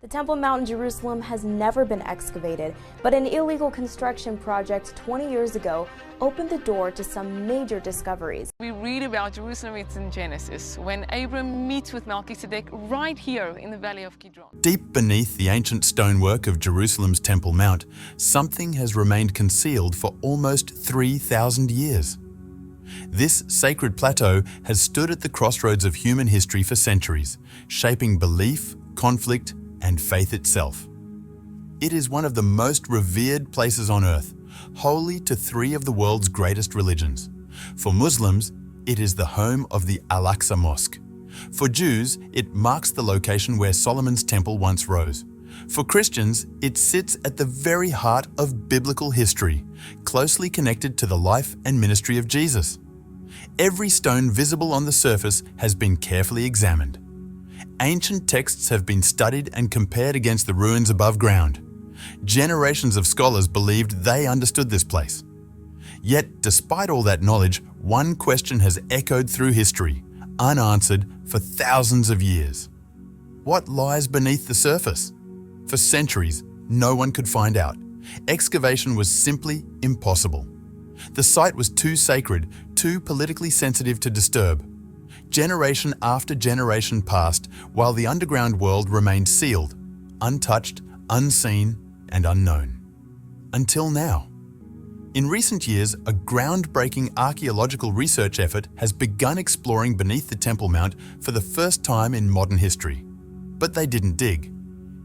The Temple Mount in Jerusalem has never been excavated, but an illegal construction project 20 years ago opened the door to some major discoveries. We read about Jerusalem, it's in Genesis, when Abram meets with Melchizedek right here in the valley of Kidron. Deep beneath the ancient stonework of Jerusalem's Temple Mount, something has remained concealed for almost 3,000 years. This sacred plateau has stood at the crossroads of human history for centuries, shaping belief, conflict, and faith itself. It is one of the most revered places on earth, holy to three of the world's greatest religions. For Muslims, it is the home of the Al-Aqsa Mosque. For Jews, it marks the location where Solomon's temple once rose. For Christians, it sits at the very heart of biblical history, closely connected to the life and ministry of Jesus. Every stone visible on the surface has been carefully examined. Ancient texts have been studied and compared against the ruins above ground. Generations of scholars believed they understood this place. Yet, despite all that knowledge, one question has echoed through history, unanswered for thousands of years. What lies beneath the surface? For centuries, no one could find out. Excavation was simply impossible. The site was too sacred, too politically sensitive to disturb. Generation after generation passed while the underground world remained sealed, untouched, unseen, and unknown. Until now. In recent years, a groundbreaking archaeological research effort has begun exploring beneath the Temple Mount for the first time in modern history. But they didn't dig.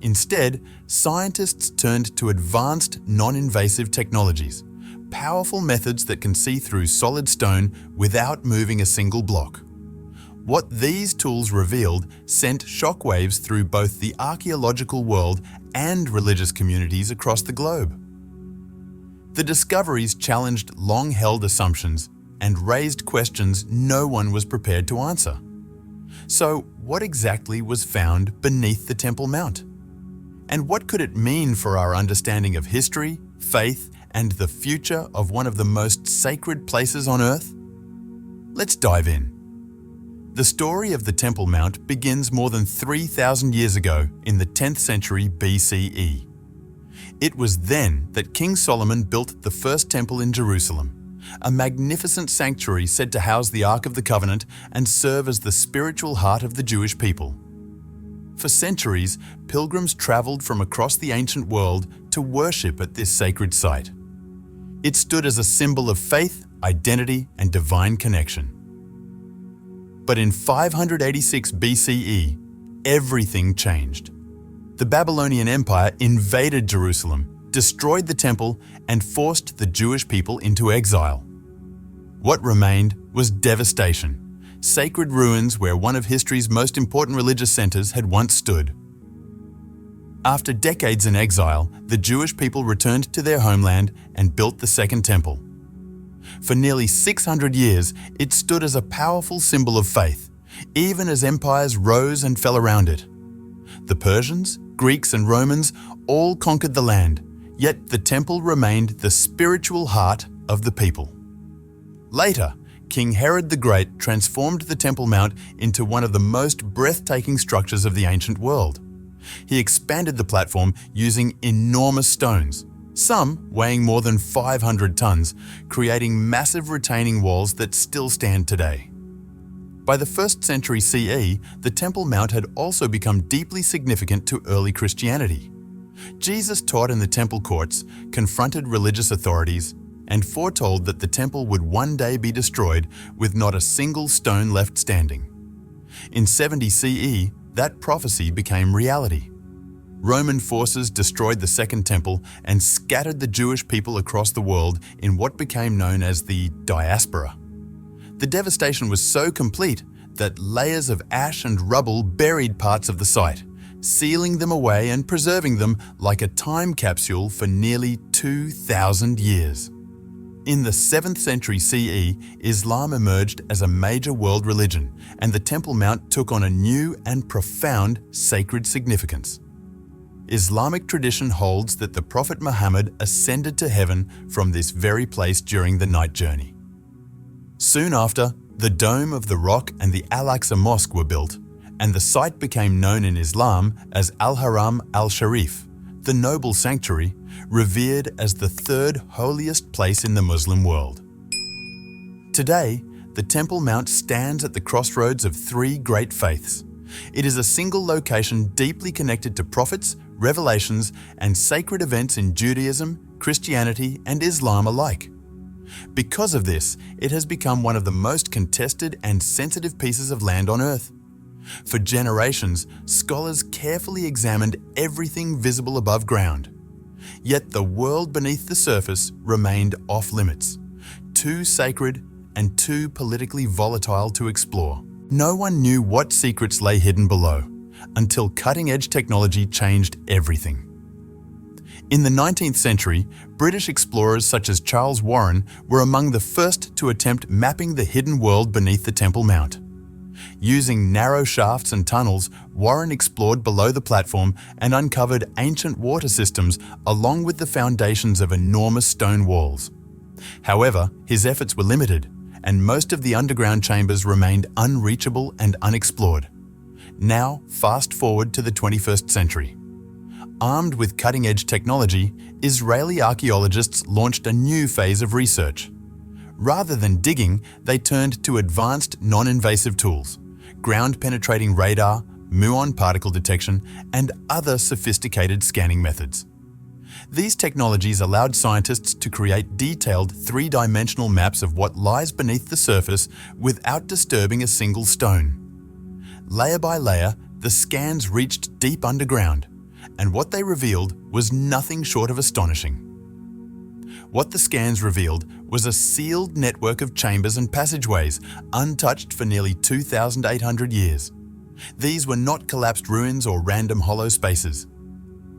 Instead, scientists turned to advanced non-invasive technologies, powerful methods that can see through solid stone without moving a single block. What these tools revealed sent shockwaves through both the archaeological world and religious communities across the globe. The discoveries challenged long-held assumptions and raised questions no one was prepared to answer. So, what exactly was found beneath the Temple Mount? And what could it mean for our understanding of history, faith, and the future of one of the most sacred places on earth? Let's dive in. The story of the Temple Mount begins more than 3,000 years ago in the 10th century BCE. It was then that King Solomon built the first temple in Jerusalem, a magnificent sanctuary said to house the Ark of the Covenant and serve as the spiritual heart of the Jewish people. For centuries, pilgrims traveled from across the ancient world to worship at this sacred site. It stood as a symbol of faith, identity, and divine connection. But in 586 BCE, everything changed. The Babylonian Empire invaded Jerusalem, destroyed the temple, and forced the Jewish people into exile. What remained was devastation, sacred ruins where one of history's most important religious centers had once stood. After decades in exile, the Jewish people returned to their homeland and built the Second Temple. For nearly 600 years, it stood as a powerful symbol of faith, even as empires rose and fell around it. The Persians, Greeks, and Romans all conquered the land, yet the temple remained the spiritual heart of the people. Later, King Herod the Great transformed the Temple Mount into one of the most breathtaking structures of the ancient world. He expanded the platform using enormous stones, some weighing more than 500 tons, creating massive retaining walls that still stand today. By the 1st century CE, the Temple Mount had also become deeply significant to early Christianity. Jesus taught in the temple courts, confronted religious authorities, and foretold that the temple would one day be destroyed with not a single stone left standing. In 70 CE, that prophecy became reality. Roman forces destroyed the Second Temple and scattered the Jewish people across the world in what became known as the diaspora. The devastation was so complete that layers of ash and rubble buried parts of the site, sealing them away and preserving them like a time capsule for nearly 2,000 years. In the 7th century CE, Islam emerged as a major world religion, and the Temple Mount took on a new and profound sacred significance. Islamic tradition holds that the Prophet Muhammad ascended to heaven from this very place during the night journey. Soon after, the Dome of the Rock and the Al-Aqsa Mosque were built, and the site became known in Islam as Al-Haram al-Sharif, the noble sanctuary, revered as the third holiest place in the Muslim world. Today, the Temple Mount stands at the crossroads of three great faiths. It is a single location deeply connected to prophets, revelations, and sacred events in Judaism, Christianity, and Islam alike. Because of this, it has become one of the most contested and sensitive pieces of land on Earth. For generations, scholars carefully examined everything visible above ground. Yet the world beneath the surface remained off-limits, too sacred and too politically volatile to explore. No one knew what secrets lay hidden below, until cutting-edge technology changed everything. In the 19th century, British explorers such as Charles Warren were among the first to attempt mapping the hidden world beneath the Temple Mount. Using narrow shafts and tunnels, Warren explored below the platform and uncovered ancient water systems along with the foundations of enormous stone walls. However, his efforts were limited, and most of the underground chambers remained unreachable and unexplored. Now, fast forward to the 21st century. Armed with cutting-edge technology, Israeli archaeologists launched a new phase of research. Rather than digging, they turned to advanced non-invasive tools, ground-penetrating radar, muon particle detection, and other sophisticated scanning methods. These technologies allowed scientists to create detailed three-dimensional maps of what lies beneath the surface without disturbing a single stone. Layer by layer, the scans reached deep underground, and what they revealed was nothing short of astonishing. What the scans revealed was a sealed network of chambers and passageways, untouched for nearly 2,800 years. These were not collapsed ruins or random hollow spaces.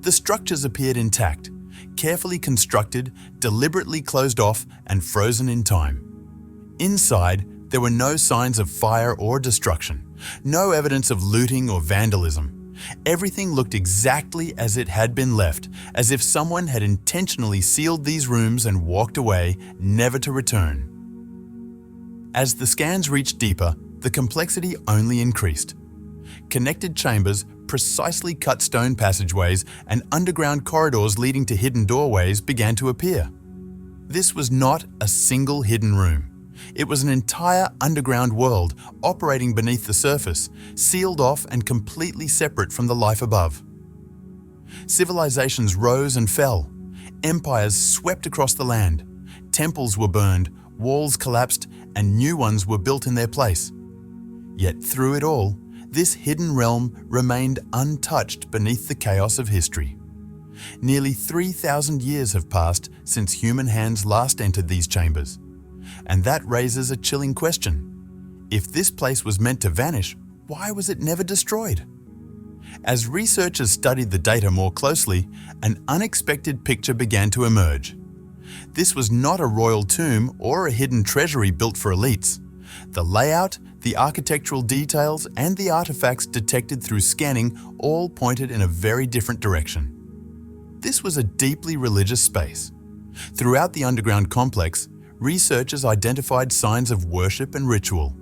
The structures appeared intact, carefully constructed, deliberately closed off, and frozen in time. Inside, there were no signs of fire or destruction, no evidence of looting or vandalism. Everything looked exactly as it had been left, as if someone had intentionally sealed these rooms and walked away, never to return. As the scans reached deeper, the complexity only increased. Connected chambers, precisely cut stone passageways, and underground corridors leading to hidden doorways began to appear. This was not a single hidden room. It was an entire underground world operating beneath the surface, sealed off and completely separate from the life above. Civilizations rose and fell. Empires swept across the land. Temples were burned, walls collapsed, and new ones were built in their place. Yet through it all, this hidden realm remained untouched beneath the chaos of history. Nearly 3,000 years have passed since human hands last entered these chambers. And that raises a chilling question. If this place was meant to vanish, why was it never destroyed? As researchers studied the data more closely, an unexpected picture began to emerge. This was not a royal tomb or a hidden treasury built for elites. The layout, the architectural details, and the artifacts detected through scanning all pointed in a very different direction. This was a deeply religious space. Throughout the underground complex, researchers identified signs of worship and ritual.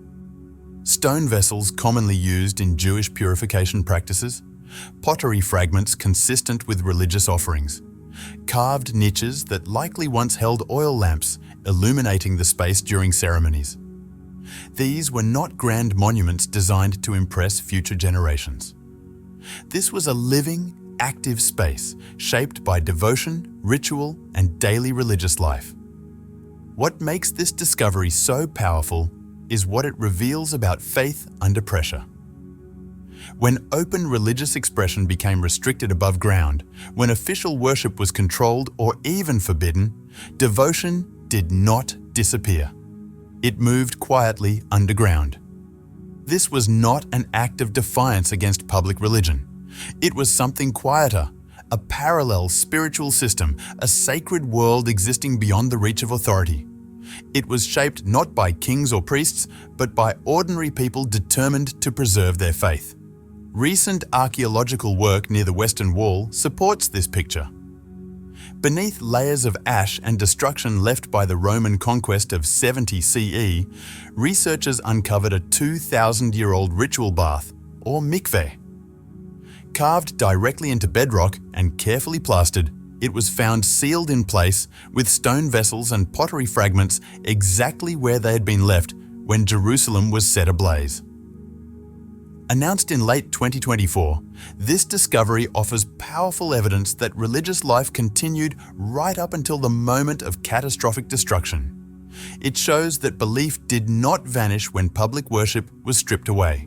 Stone vessels commonly used in Jewish purification practices, pottery fragments consistent with religious offerings, carved niches that likely once held oil lamps, illuminating the space during ceremonies. These were not grand monuments designed to impress future generations. This was a living, active space shaped by devotion, ritual, and daily religious life. What makes this discovery so powerful is what it reveals about faith under pressure. When open religious expression became restricted above ground, when official worship was controlled or even forbidden, devotion did not disappear. It moved quietly underground. This was not an act of defiance against public religion. It was something quieter, a parallel spiritual system, a sacred world existing beyond the reach of authority. It was shaped not by kings or priests, but by ordinary people determined to preserve their faith. Recent archaeological work near the Western Wall supports this picture. Beneath layers of ash and destruction left by the Roman conquest of 70 CE, researchers uncovered a 2,000-year-old ritual bath, or mikveh. Carved directly into bedrock and carefully plastered, it was found sealed in place with stone vessels and pottery fragments exactly where they had been left when Jerusalem was set ablaze. Announced in late 2024, this discovery offers powerful evidence that religious life continued right up until the moment of catastrophic destruction. It shows that belief did not vanish when public worship was stripped away.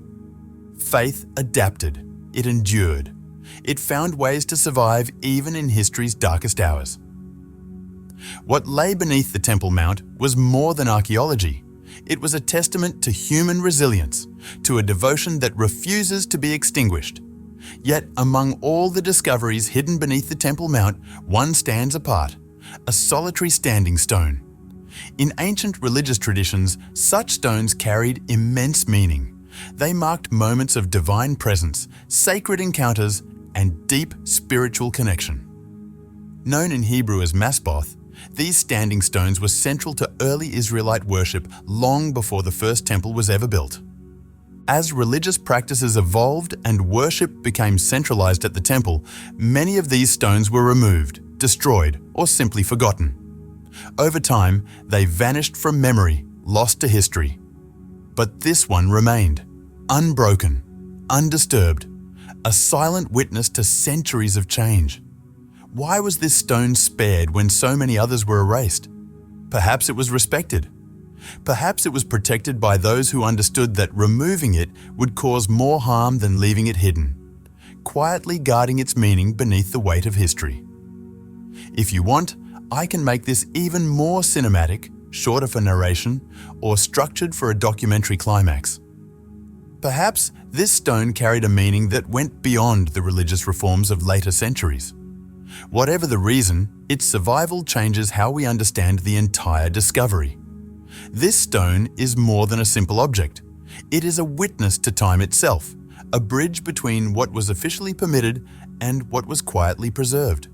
Faith adapted, it endured. It found ways to survive even in history's darkest hours. What lay beneath the Temple Mount was more than archaeology. It was a testament to human resilience, to a devotion that refuses to be extinguished. Yet among all the discoveries hidden beneath the Temple Mount, one stands apart, a solitary standing stone. In ancient religious traditions, such stones carried immense meaning. They marked moments of divine presence, sacred encounters, and deep spiritual connection. Known in Hebrew as masboth, these standing stones were central to early Israelite worship long before the first temple was ever built. As religious practices evolved and worship became centralized at the temple, many of these stones were removed, destroyed, or simply forgotten. Over time, they vanished from memory, lost to history. But this one remained, unbroken, undisturbed, a silent witness to centuries of change. Why was this stone spared when so many others were erased? Perhaps it was respected. Perhaps it was protected by those who understood that removing it would cause more harm than leaving it hidden, quietly guarding its meaning beneath the weight of history. If you want, I can make this even more cinematic, shorter for narration, or structured for a documentary climax. Perhaps this stone carried a meaning that went beyond the religious reforms of later centuries. Whatever the reason, its survival changes how we understand the entire discovery. This stone is more than a simple object. It is a witness to time itself, a bridge between what was officially permitted and what was quietly preserved.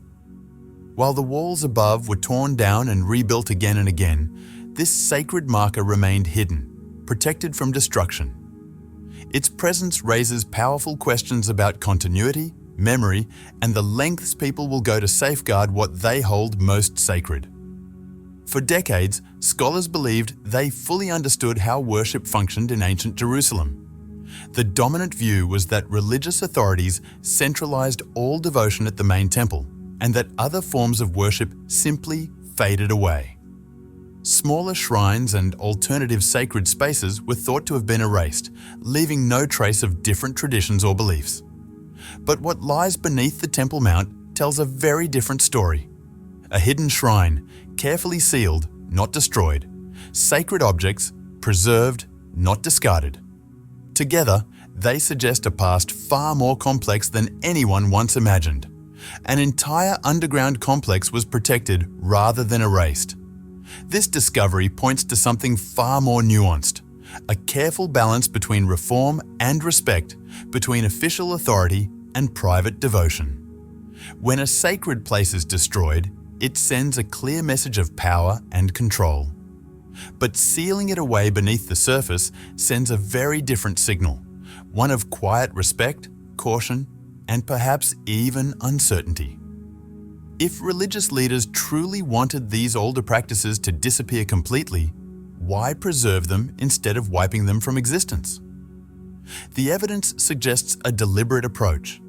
While the walls above were torn down and rebuilt again and again, this sacred marker remained hidden, protected from destruction. Its presence raises powerful questions about continuity, memory, and the lengths people will go to safeguard what they hold most sacred. For decades, scholars believed they fully understood how worship functioned in ancient Jerusalem. The dominant view was that religious authorities centralized all devotion at the main temple, and that other forms of worship simply faded away. Smaller shrines and alternative sacred spaces were thought to have been erased, leaving no trace of different traditions or beliefs. But what lies beneath the Temple Mount tells a very different story. A hidden shrine, carefully sealed, not destroyed. Sacred objects, preserved, not discarded. Together, they suggest a past far more complex than anyone once imagined. An entire underground complex was protected rather than erased. This discovery points to something far more nuanced, a careful balance between reform and respect, between official authority and private devotion. When a sacred place is destroyed, it sends a clear message of power and control. But sealing it away beneath the surface sends a very different signal, one of quiet respect, caution, and perhaps even uncertainty. If religious leaders truly wanted these older practices to disappear completely, why preserve them instead of wiping them from existence? The evidence suggests a deliberate approach,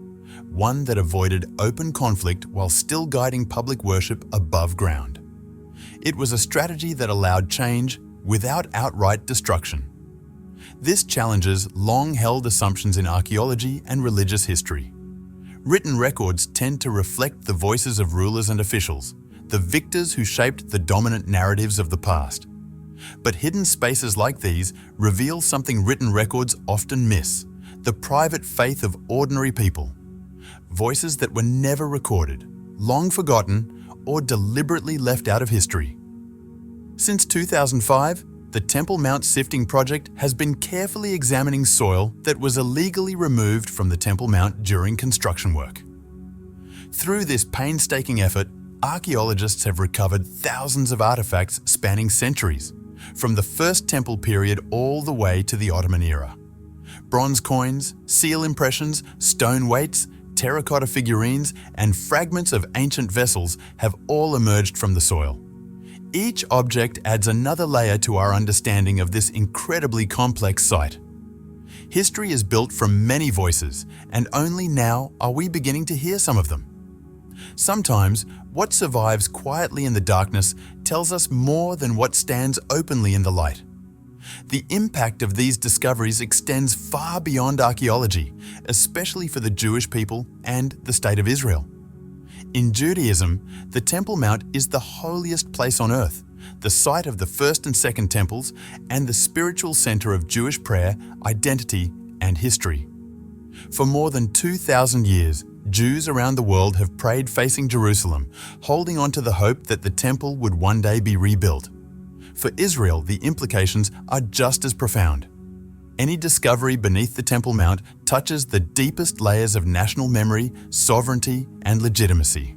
one that avoided open conflict while still guiding public worship above ground. It was a strategy that allowed change without outright destruction. This challenges long-held assumptions in archaeology and religious history. Written records tend to reflect the voices of rulers and officials, the victors who shaped the dominant narratives of the past. But hidden spaces like these reveal something written records often miss: the private faith of ordinary people. Voices that were never recorded, long forgotten, or deliberately left out of history. Since 2005, the Temple Mount Sifting Project has been carefully examining soil that was illegally removed from the Temple Mount during construction work. Through this painstaking effort, archaeologists have recovered thousands of artifacts spanning centuries, from the First Temple period all the way to the Ottoman era. bronze coins, seal impressions, stone weights, terracotta figurines, and fragments of ancient vessels have all emerged from the soil. Each object adds another layer to our understanding of this incredibly complex site. History is built from many voices, and only now are we beginning to hear some of them. Sometimes, what survives quietly in the darkness tells us more than what stands openly in the light. The impact of these discoveries extends far beyond archaeology, especially for the Jewish people and the State of Israel. In Judaism, the Temple Mount is the holiest place on earth, the site of the first and second temples, and the spiritual center of Jewish prayer, identity, and history. For more than 2,000 years, Jews around the world have prayed facing Jerusalem, holding on to the hope that the temple would one day be rebuilt. For Israel, the implications are just as profound. Any discovery beneath the Temple Mount touches the deepest layers of national memory, sovereignty, and legitimacy.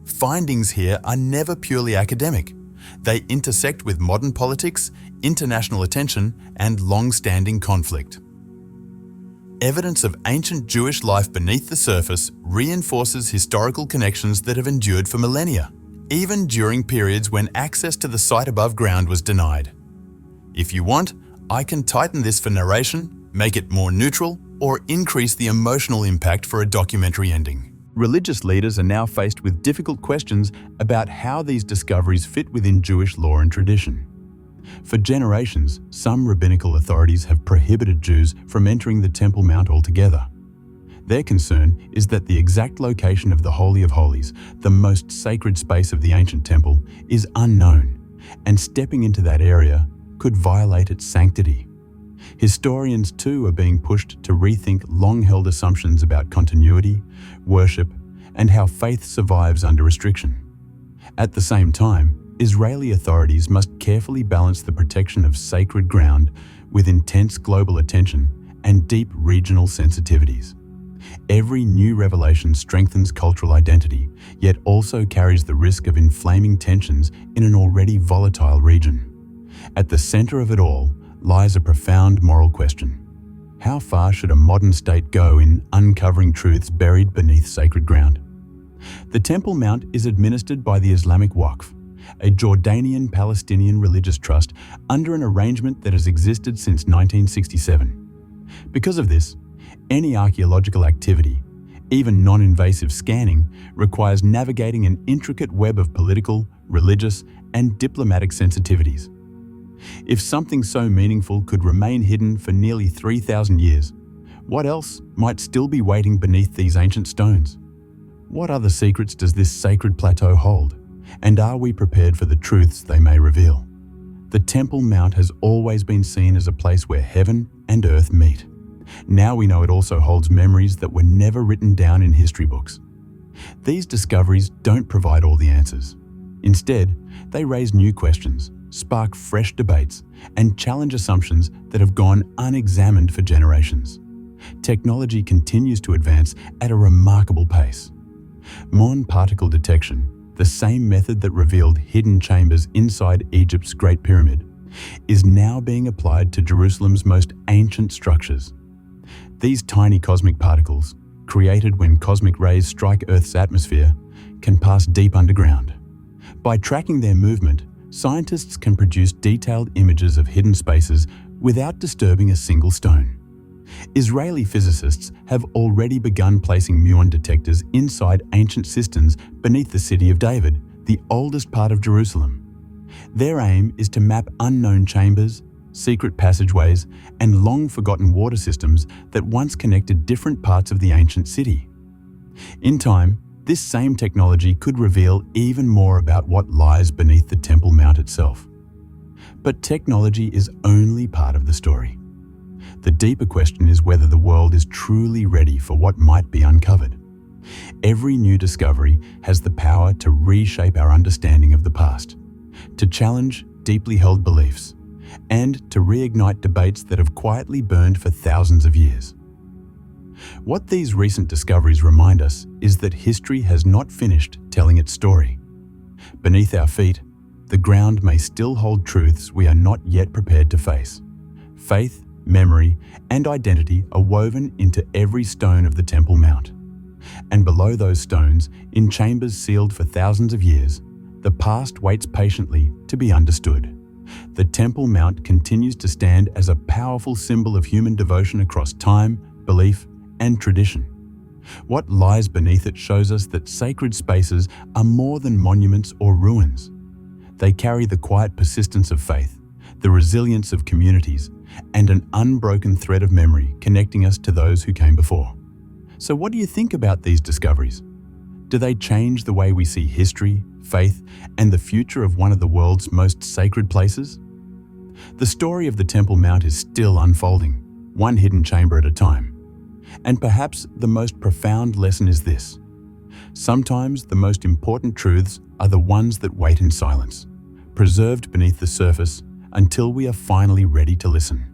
Findings here are never purely academic. They intersect with modern politics, international attention, and long-standing conflict. Evidence of ancient Jewish life beneath the surface reinforces historical connections that have endured for millennia, even during periods when access to the site above ground was denied. If you want, I can tighten this for narration, make it more neutral, or increase the emotional impact for a documentary ending. Religious leaders are now faced with difficult questions about how these discoveries fit within Jewish law and tradition. For generations, some rabbinical authorities have prohibited Jews from entering the Temple Mount altogether. Their concern is that the exact location of the Holy of Holies, the most sacred space of the ancient temple, is unknown, and stepping into that area could violate its sanctity. Historians too are being pushed to rethink long-held assumptions about continuity, worship, and how faith survives under restriction. At the same time, Israeli authorities must carefully balance the protection of sacred ground with intense global attention and deep regional sensitivities. Every new revelation strengthens cultural identity, yet also carries the risk of inflaming tensions in an already volatile region. At the center of it all lies a profound moral question. How far should a modern state go in uncovering truths buried beneath sacred ground? The Temple Mount is administered by the Islamic Waqf, a Jordanian-Palestinian religious trust under an arrangement that has existed since 1967. Because of this, any archaeological activity, even non-invasive scanning, requires navigating an intricate web of political, religious, and diplomatic sensitivities. If something so meaningful could remain hidden for nearly 3,000 years, what else might still be waiting beneath these ancient stones? What other secrets does this sacred plateau hold? And are we prepared for the truths they may reveal? The Temple Mount has always been seen as a place where heaven and earth meet. Now we know it also holds memories that were never written down in history books. These discoveries don't provide all the answers. Instead, they raise new questions, spark fresh debates, and challenge assumptions that have gone unexamined for generations. Technology continues to advance at a remarkable pace. Muon particle detection, the same method that revealed hidden chambers inside Egypt's Great Pyramid, is now being applied to Jerusalem's most ancient structures. These tiny cosmic particles, created when cosmic rays strike Earth's atmosphere, can pass deep underground. By tracking their movement, scientists can produce detailed images of hidden spaces without disturbing a single stone. Israeli physicists have already begun placing muon detectors inside ancient cisterns beneath the City of David, the oldest part of Jerusalem. Their aim is to map unknown chambers, secret passageways, and long-forgotten water systems that once connected different parts of the ancient city. In time, this same technology could reveal even more about what lies beneath the Temple Mount itself. But technology is only part of the story. The deeper question is whether the world is truly ready for what might be uncovered. Every new discovery has the power to reshape our understanding of the past, to challenge deeply held beliefs, and to reignite debates that have quietly burned for thousands of years. What these recent discoveries remind us is that history has not finished telling its story. Beneath our feet, the ground may still hold truths we are not yet prepared to face. Faith, memory, and identity are woven into every stone of the Temple Mount. And below those stones, in chambers sealed for thousands of years, the past waits patiently to be understood. The Temple Mount continues to stand as a powerful symbol of human devotion across time, belief, and tradition. What lies beneath it shows us that sacred spaces are more than monuments or ruins. They carry the quiet persistence of faith, the resilience of communities, and an unbroken thread of memory connecting us to those who came before. So what do you think about these discoveries? Do they change the way we see history, faith, and the future of one of the world's most sacred places? The story of the Temple Mount is still unfolding, one hidden chamber at a time. And perhaps the most profound lesson is this: sometimes the most important truths are the ones that wait in silence, preserved beneath the surface until we are finally ready to listen.